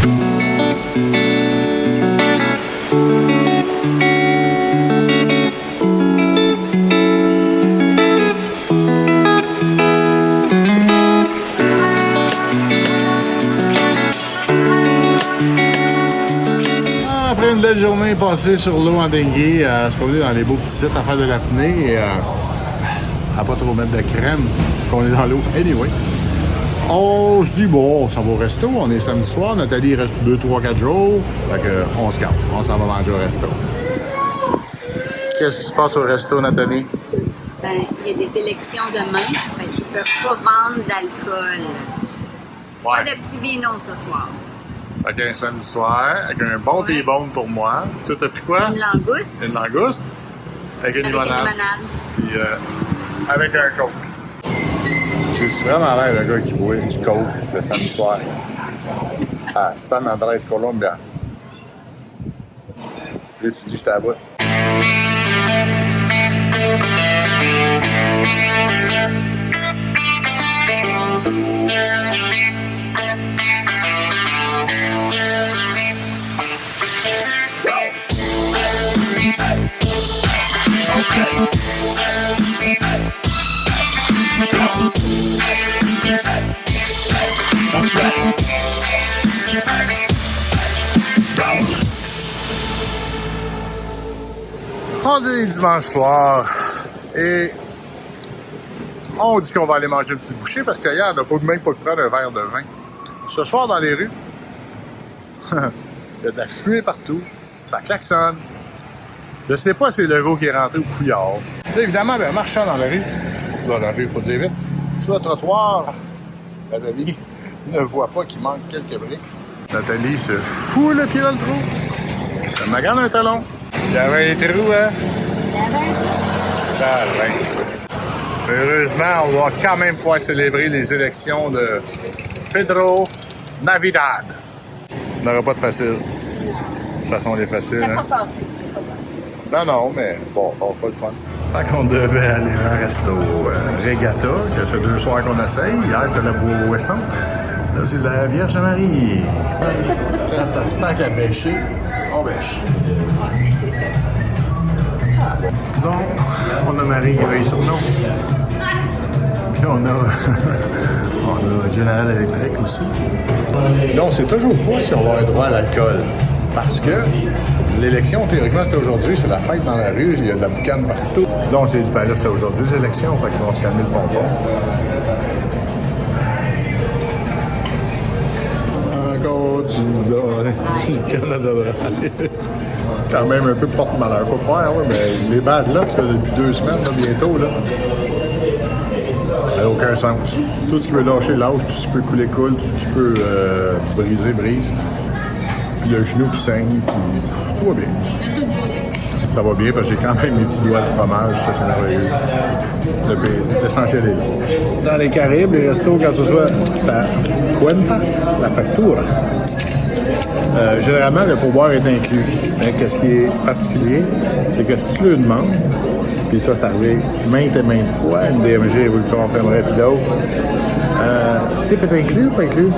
Après une belle journée passée sur l'eau en dinghy, à se promener dans les beaux petits sites à faire de l'apnée et à pas trop mettre de crème, qu'on est dans l'eau. Anyway, on se dit, bon, ça va au resto, on est samedi soir, Nathalie il reste 2, 3, 4 jours, fait que on se calme, on s'en va manger au resto. Qu'est-ce qui se passe au resto, Nathalie? Ben, il y a des sélections demain, fait qu'ils peuvent pas vendre d'alcool. Pas de petit vino ce soir. Fait qu'un samedi soir, avec un bon T-bone pour moi. Toi, t'as pris quoi? Une langouste. Une langouste. Avec une limonade. Puis avec un coke. Je suis vraiment l'air d'un gars qui boit du coke le samedi soir. À San Andrés, Colombia. Là, tu dis, j'étais à bout. On est dimanche soir et on dit qu'on va aller manger une petite bouchée parce qu'hier, on n'a pas même pas de prendre un verre de vin. Ce soir, dans les rues, il y a de la fumée partout, ça klaxonne. Je sais pas si c'est le gars qui est rentré au couillard. Là, évidemment, ben, marchant dans la rue, il faut dire vite, sur le trottoir, Nathalie ne voit pas qu'il manque quelques briques. Nathalie se fout le pied dans le trou. Ça me garde un talon. Il y avait un trou, hein? Ça rince. Heureusement, on va quand même pouvoir célébrer les élections de Pedro Navidad. On n'aura pas de facile. De toute façon, on est facile, Ça hein? pas passé. Non, mais bon, on va pas le fun. Fait qu'on devait aller à un resto Regatta, que c'est 2 soirs qu'on essaye. Hier, c'était la boisson. Là, c'est la Vierge Marie. Tant qu'à bêcher, on bêche. C'est ça. Donc, on a Marie qui veille sur nous. Puis on a General Electric aussi. Là, on sait toujours pas si on va avoir droit à l'alcool. Parce que l'élection, théoriquement, c'était aujourd'hui. C'est la fête dans la rue. Il y a de la boucane partout. Là, on s'est dit, ben là, c'était aujourd'hui, les élections. Fait qu'ils vont se calmer le bonbon. Encore du Canada Dry. Quand même un peu porte-malheur. Faut croire, oui, mais les bad luck, là, depuis 2 semaines, là, bientôt, là, ça n'a aucun sens. Tout ce qui veut lâcher, lâche. Tout ce qui peut couler, coule. Tout ce qui peut briser, brise. Puis le genou qui saigne, puis tout va bien. De toute beauté. Ça va bien parce que j'ai quand même mes petits doigts de fromage, ça c'est merveilleux. L'essentiel est là. Dans les Caraïbes, les restos, quand ce soit ta cuenta, la factura, généralement le pourboire est inclus. Mais qu'est-ce qui est particulier, c'est que si tu le demandes, puis ça c'est arrivé maintes et maintes fois, une DMG vous le confirmerait, puis d'autres, tu sais, peut-être inclus ou pas inclus?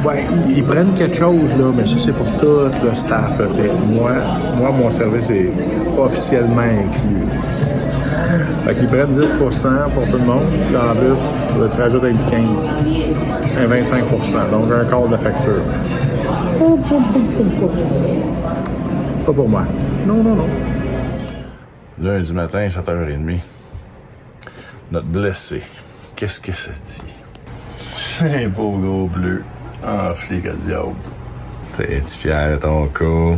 Ouais, ils prennent quelque chose, là, mais ça, c'est pour tout le staff. Là, moi, mon service est officiellement inclus. Fait qu'ils prennent 10% pour tout le monde, puis en plus, là, tu rajoutes un petit 15, un 25%, donc un quart de la facture. Pas pour moi. Non. Lundi matin, 7h30. Notre blessé. Qu'est-ce que ça dit? Un beau gros bleu. Enflé que le diable. T'es-tu fier de ton coup?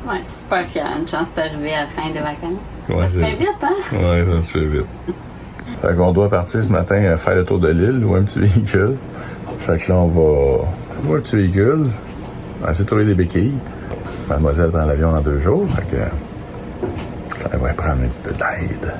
Ouais, super fière. Une chance d'arriver à la fin des vacances. Ouais, ça se fait vite, hein? Ouais, ça se fait vite. Fait qu'on doit partir ce matin faire le tour de l'île, louer un petit véhicule. Fait que là, on va louer un petit véhicule. On va essayer de trouver des béquilles. Mademoiselle prend l'avion dans 2 jours. Fait que elle va prendre un petit peu d'aide.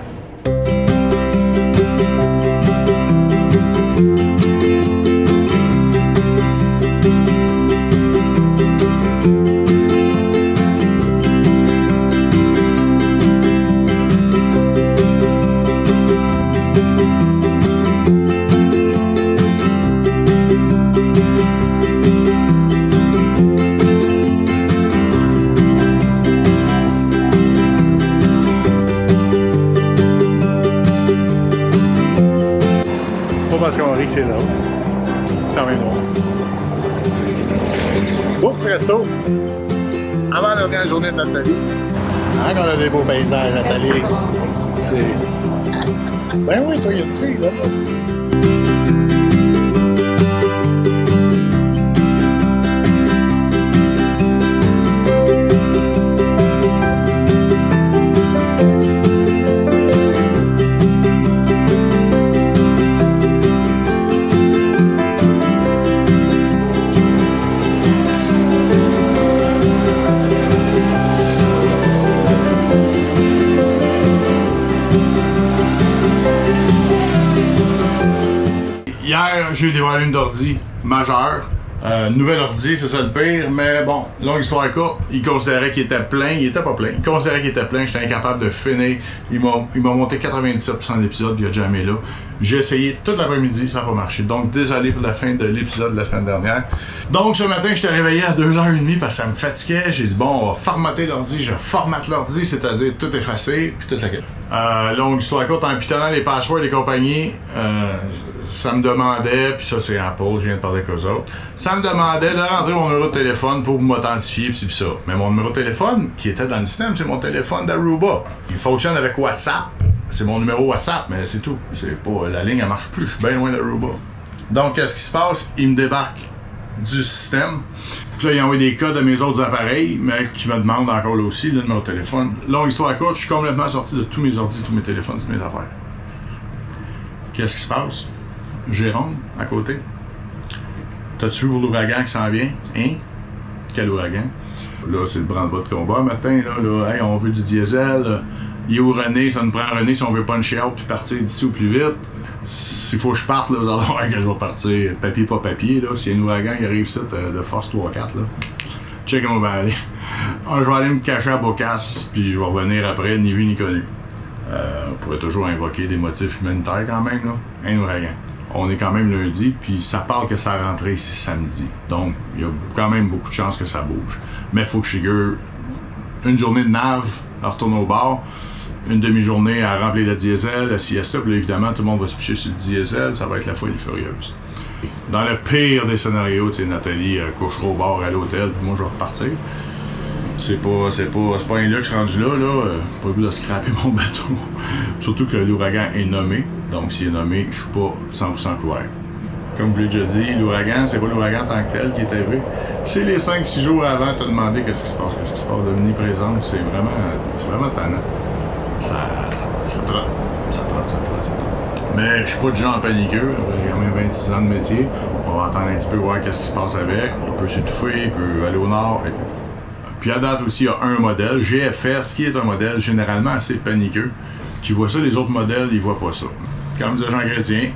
que c'est drôle. C'est quand même drôle. Beau petit resto. Avant la dernière journée de Nathalie. Hein, qu'on a des beaux paysages, Nathalie. C'est... Ben oui, toi, il y a une fille, là. Hier, j'ai eu des problèmes d'ordi majeurs. Nouvel ordi, c'est ça le pire, mais bon, longue histoire courte, il considérait qu'il était plein, il était pas plein. Il considérait qu'il était plein, j'étais incapable de finir. Il m'a monté 97% de l'épisode, il a jamais là. J'ai essayé toute l'après-midi, ça n'a pas marché. Donc, désolé pour la fin de l'épisode de la semaine dernière. Donc, ce matin, j'étais réveillé à 2h30 parce que ça me fatiguait. J'ai dit, bon, on va formater l'ordi. Je formate l'ordi, c'est-à-dire tout effacer, puis toute la quête. Longue histoire courte, en pitonnant les passwords et compagnie, ça me demandait, puis ça c'est Apple, je viens de parler avec eux autres, ça me demandait de rentrer mon numéro de téléphone pour m'authentifier, pis ça. Mais mon numéro de téléphone, qui était dans le système, c'est mon téléphone d'Aruba. Il fonctionne avec WhatsApp. C'est mon numéro WhatsApp, mais c'est tout. C'est pas, la ligne, elle marche plus. Je suis bien loin d'Aruba. Donc, qu'est-ce qui se passe? Il me débarque du système. Puis là, il envoie des codes à mes autres appareils, mais qui me demandent encore là aussi le numéro de téléphone. Longue histoire courte, je suis complètement sorti de tous mes ordi, tous mes téléphones, toutes mes affaires. Qu'est-ce qui se passe? Jérôme, à côté. T'as-tu vu pour l'ouragan qui s'en vient? Hein? Quel ouragan? Là, c'est le branle-bas de combat matin, là. Hey, on veut du diesel. Il est où René? Ça nous prend René si on veut puncher out puis partir d'ici au plus vite. S'il faut que je parte, là, vous allez voir que je vais partir papier pas papier, là. S'il y a un ouragan qui arrive ici de force 3-4, là. Check comment on va aller. Je vais aller me cacher à Bocas, puis je vais revenir après, ni vu ni connu. On pourrait toujours invoquer des motifs humanitaires quand même, là. Un ouragan. On est quand même lundi, puis ça parle que ça rentrée ici samedi. Donc, il y a quand même beaucoup de chances que ça bouge. Mais il faut que je figure une journée de nave à retourner au bar, une demi-journée à remplir le diesel, la siesta, puis là, évidemment, tout le monde va se picher sur le diesel, ça va être la folie furieuse. Dans le pire des scénarios, tu sais, Nathalie couchera au bar à l'hôtel, puis moi, je vais repartir. C'est pas un luxe rendu là, pas le goût de scraper mon bateau. Surtout que l'ouragan est nommé, donc s'il est nommé, je suis pas 100% couvert. Comme je l'ai déjà dit, l'ouragan, c'est pas l'ouragan en tant que tel qui est arrivé. C'est les 5-6 jours avant de te demander qu'est-ce qui se passe, d'omniprésence, c'est vraiment tannant. Ça trotte. Mais je suis pas du genre paniqueux, j'ai quand même 26 ans de métier. On va attendre un petit peu voir qu'est-ce qui se passe avec. Il peut s'étouffer, il peut aller au nord. Puis à date aussi, il y a un modèle, GFS, qui est un modèle généralement assez paniqueux, qui voit ça, les autres modèles, ils voient pas ça. Comme disait Jean Chrétien,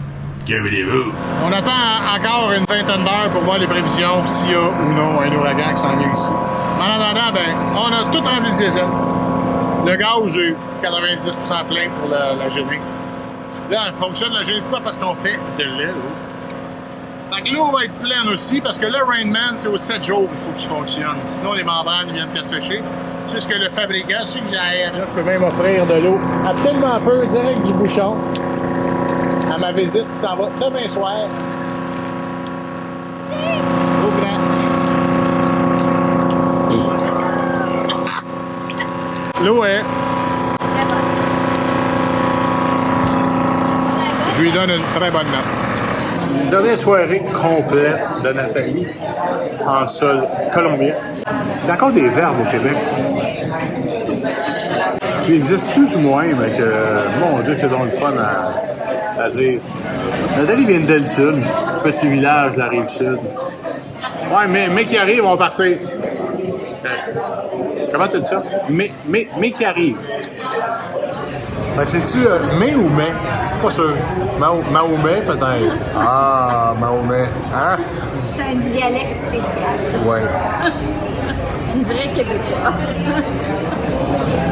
que voulez-vous? On attend encore une vingtaine d'heures pour voir les prévisions, s'il y a ou non un ouragan qui s'en vient ici. En attendant, ben, on a tout rempli le diesel. Le gaz, j'ai 90% plein pour la gelée. Là, elle fonctionne la gelée. Pourquoi? Parce qu'on fait de l'aile. Fait que l'eau va être pleine aussi, parce que le Rainman, c'est aux 7 jours qu'il faut qu'il fonctionne. Sinon, les membranes viennent qu'assécher. C'est ce que le fabricant suggère. Là, je peux même offrir de l'eau absolument peu, direct du bouchon, à ma visite qui s'en va demain soir. Au grand. L'eau est... Je lui donne une très bonne note. Une dernière soirée complète de Nathalie en sol colombien. Il y a encore des verbes au Québec qui existent plus ou moins, mais que, mon Dieu, que c'est donc le fun à dire. Nathalie vient de Delsun, petit village de la Rive-Sud. Ouais, mais qui arrive, on va partir. Comment t'as dit ça? Mais qui arrive. C'est-tu mai ou mai? Pas sûr. Mahomet, peut-être. Ah, Mahomet. Hein? C'est un dialecte spécial. Ouais. Une vraie québécoise.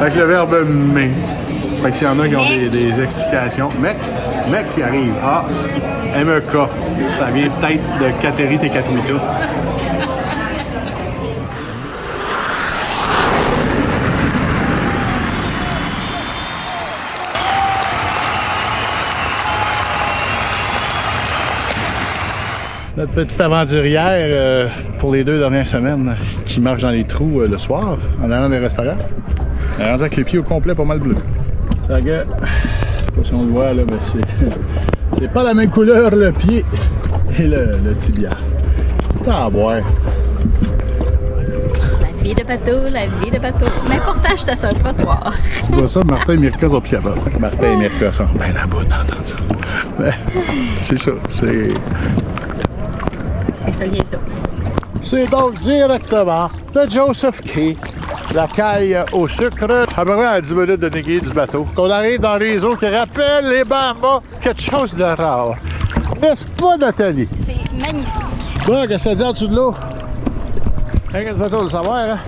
Avec le verbe mais. Fait que s'il y en a qui ont des explications. Mec qui arrive. Ah, MEK. Ça vient peut-être de Kateri Tekakwitha. Notre petite aventurière pour les 2 dernières semaines qui marche dans les trous le soir en allant des restaurants. Elle est rendue avec les pieds au complet pas mal bleus. Ça que, je sais pas si on le voit là, mais c'est pas la même couleur le pied et le tibia. Ah boire. La vie de bateau, la vie de bateau. Mais pourtant, je te sur le trottoir. Tu vois ça, Martin et Mirka sont plus capables. Martin et Mirka sont bien à bout d'entendre ça. Mais c'est ça, c'est... C'est ça qui est ça. C'est donc directement de Joseph Key, la caille au sucre, à peu près à 10 minutes de Nigui du bateau, qu'on arrive dans les eaux qui rappellent les Bahamas, quelque chose de rare. N'est-ce pas, Nathalie? C'est magnifique. Bon, qu'est-ce que ça dit en dessous de l'eau? Rien que de le savoir, hein?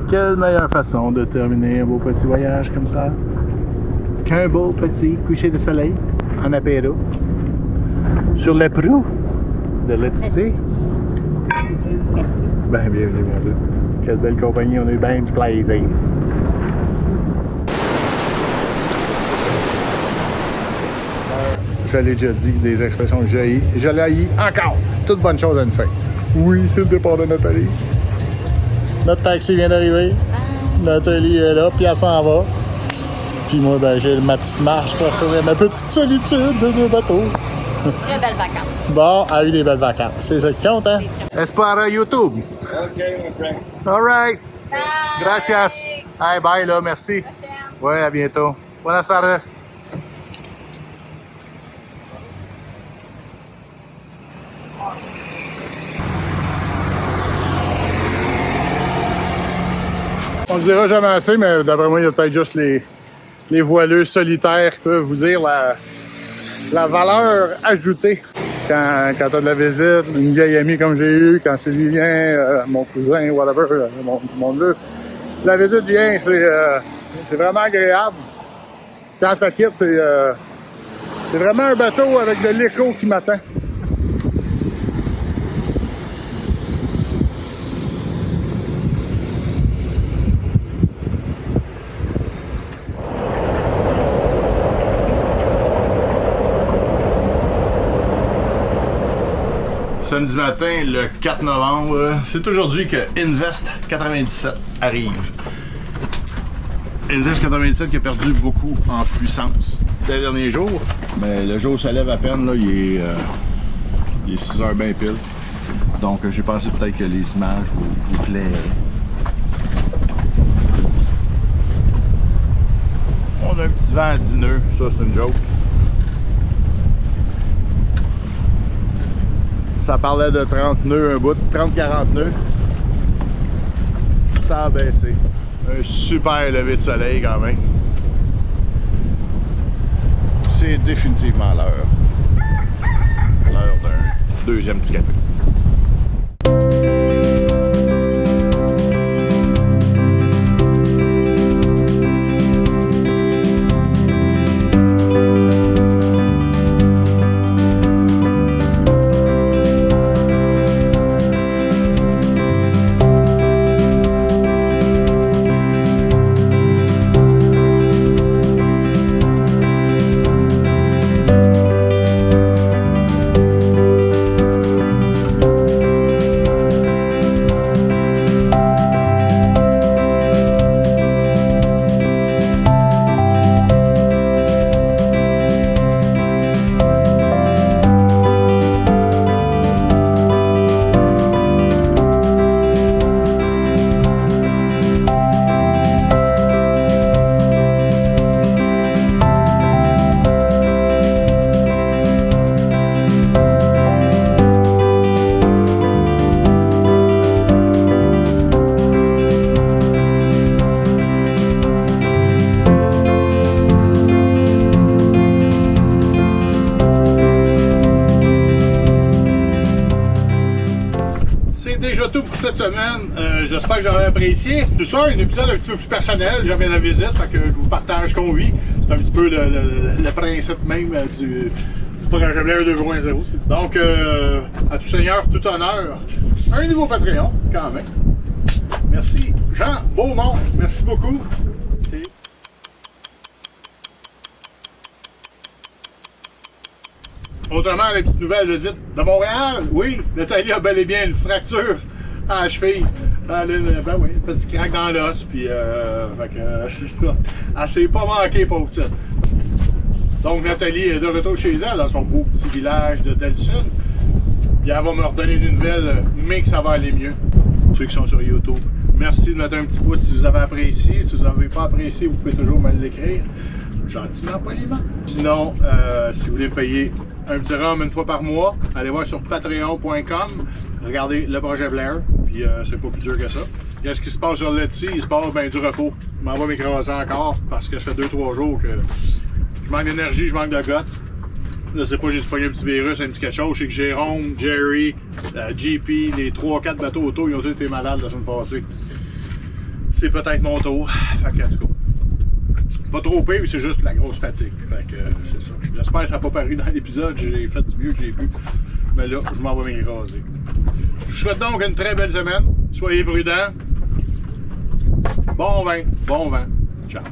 Quelle meilleure façon de terminer un beau petit voyage comme ça qu'un beau petit coucher de soleil en apéro sur le proue de Laetitia. Ben bienvenue, mon Dieu. Quelle belle compagnie, on a eu bien du plaisir. Je l'ai déjà dit, des expressions que j'ai. Je l'ai encore. Toute bonne chose à une fin. Oui, c'est le départ de Nathalie. Notre taxi vient d'arriver. Nathalie est là, puis elle s'en va. Puis moi, ben, j'ai ma petite marche pour retrouver ma petite solitude de bateau. Très belles vacances. Bon, elle a eu des belles vacances. C'est ça qui compte, hein? Est-ce pas YouTube? OK, my friend. All right. Bye. Gracias. Hey, bye, là. Merci. Prochaine. Ouais, à bientôt. Buenas tardes. On ne le dira jamais assez, mais d'après moi, il y a peut-être juste les voileux solitaires qui peuvent vous dire la valeur ajoutée. Quand tu as de la visite, une vieille amie comme j'ai eu, quand Sylvie vient, mon cousin, whatever, mon neveu, la visite vient, c'est vraiment agréable. Quand ça quitte, c'est vraiment un bateau avec de l'écho qui m'attend. Samedi matin, le 4 novembre, c'est aujourd'hui que Invest 97 arrive. Invest 97 qui a perdu beaucoup en puissance les derniers jours. Mais le jour se lève à peine, là, il est 6 heures bien pile. Donc j'ai pensé peut-être que les images vous plairaient. On a un petit vent à 10 nœuds, ça c'est une joke. Ça parlait de 30 nœuds un bout, 30-40 nœuds. Ça a baissé. Un super lever de soleil quand même. C'est définitivement l'heure. L'heure d'un deuxième petit café. déjà tout pour cette semaine. J'espère que vous avez apprécié. Ce soir, un épisode un petit peu plus personnel. J'avais la visite, fait que je vous partage ce qu'on vit. C'est un petit peu le principe même du projet Blair 2.0. Donc, à tout seigneur, tout honneur. Un nouveau Patreon, quand même. Merci, Jean Beaumont. Merci beaucoup. Autrement, les petites nouvelles de vite de Montréal. Oui, Nathalie a bel et bien une fracture à la cheville. Elle a ben oui, un petit crack dans l'os. Puis, elle s'est pas manquée, pauvre petite. Donc, Nathalie est de retour chez elle, dans son beau petit village de Delson. Puis, elle va me redonner des nouvelles, mais que ça va aller mieux. Ceux qui sont sur YouTube, merci de mettre un petit pouce si vous avez apprécié. Si vous n'avez pas apprécié, vous pouvez toujours me l'écrire. Gentiment, poliment. Sinon, si vous voulez payer un petit rhum une fois par mois, allez voir sur patreon.com, regardez le projet Blair, puis c'est pas plus dur que ça. Qu'est-ce qui se passe sur Let's, il se passe ben, du repos. Je m'en vais m'écraser encore parce que ça fait 2-3 jours que je manque d'énergie, je manque de guts. Je sais pas, j'ai pogné un petit virus, un petit quelque chose. Je sais que Jérôme, Jerry, GP, les 3-4 bateaux auto, ils ont tous été malades la semaine passée. C'est peut-être mon tour. Fait que, en tout cas, pas trop pire, c'est juste la grosse fatigue. Fait que c'est ça. J'espère que ça n'a pas paru dans l'épisode. J'ai fait du mieux que j'ai pu. Mais là, je m'en vais m'écraser. Je vous souhaite donc une très belle semaine. Soyez prudents. Bon vin. Bon vent. Ciao.